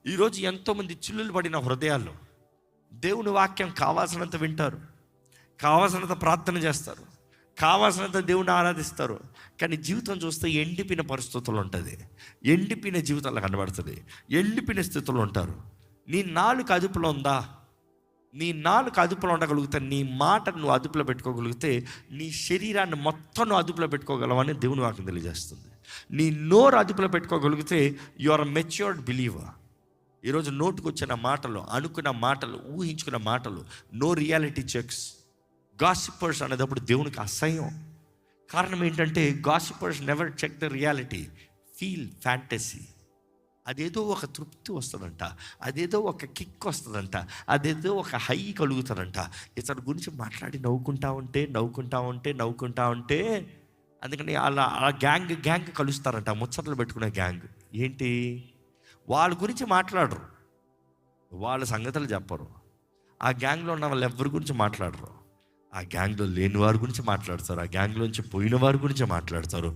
ఈరోజు ఎంతోమంది చిల్లులు పడిన హృదయాల్లో దేవుని వాక్యం కావాల్సినంత వింటారు, కావాల్సినంత ప్రార్థన చేస్తారు, కావాల్సినంత దేవుని ఆరాధిస్తారు. కానీ జీవితం చూస్తే ఎండిపోయిన పరిస్థితులు ఉంటుంది, ఎండిపోయిన జీవితాలు కనబడుతుంది, ఎండిపోయిన స్థితిలో ఉంటారు. నీ నాలుక అదుపులో ఉందా? నీ నాలుక అదుపులో ఉండగలిగితే, నీ మాటను నువ్వు అదుపులో పెట్టుకోగలిగితే, నీ శరీరాన్ని మొత్తం నువ్వు అదుపులో పెట్టుకోగలవని దేవుని వాక్యం తెలియజేస్తుంది. నీ నోరు అదుపులో పెట్టుకోగలిగితే యు ఆర్ మెచ్యూర్డ్ బిలీవర్. ఈరోజు నోటుకు వచ్చిన మాటలు, అనుకున్న మాటలు, ఊహించుకున్న మాటలు, నో రియాలిటీ చెక్స్. గాసిపర్స్ అనేటప్పుడు దేవునికి అసహ్యం. కారణం ఏంటంటే gossipers never check the reality, feel fantasy. అదేదో ఒక తృప్తి వస్తుందంట, అదేదో ఒక కిక్ వస్తుందంట, అదేదో ఒక హై కలుగుతుందంట. ఇతని గురించి మాట్లాడి నవ్వుకుంటా ఉంటే అందుకని అలా ఆ గ్యాంగ్ కలుస్తారంట, ముచ్చట్లు పెట్టుకునే గ్యాంగ్. ఏంటి? వాళ్ళ గురించి మాట్లాడరు, వాళ్ళ సంగతులు చెప్పరు. ఆ గ్యాంగ్లో ఉన్న వాళ్ళు ఎవరి గురించి మాట్లాడరు. ఆ గ్యాంగ్లో లేని వారి గురించి మాట్లాడతారు, ఆ గ్యాంగ్లోంచి పోయిన వారి గురించి మాట్లాడతారు.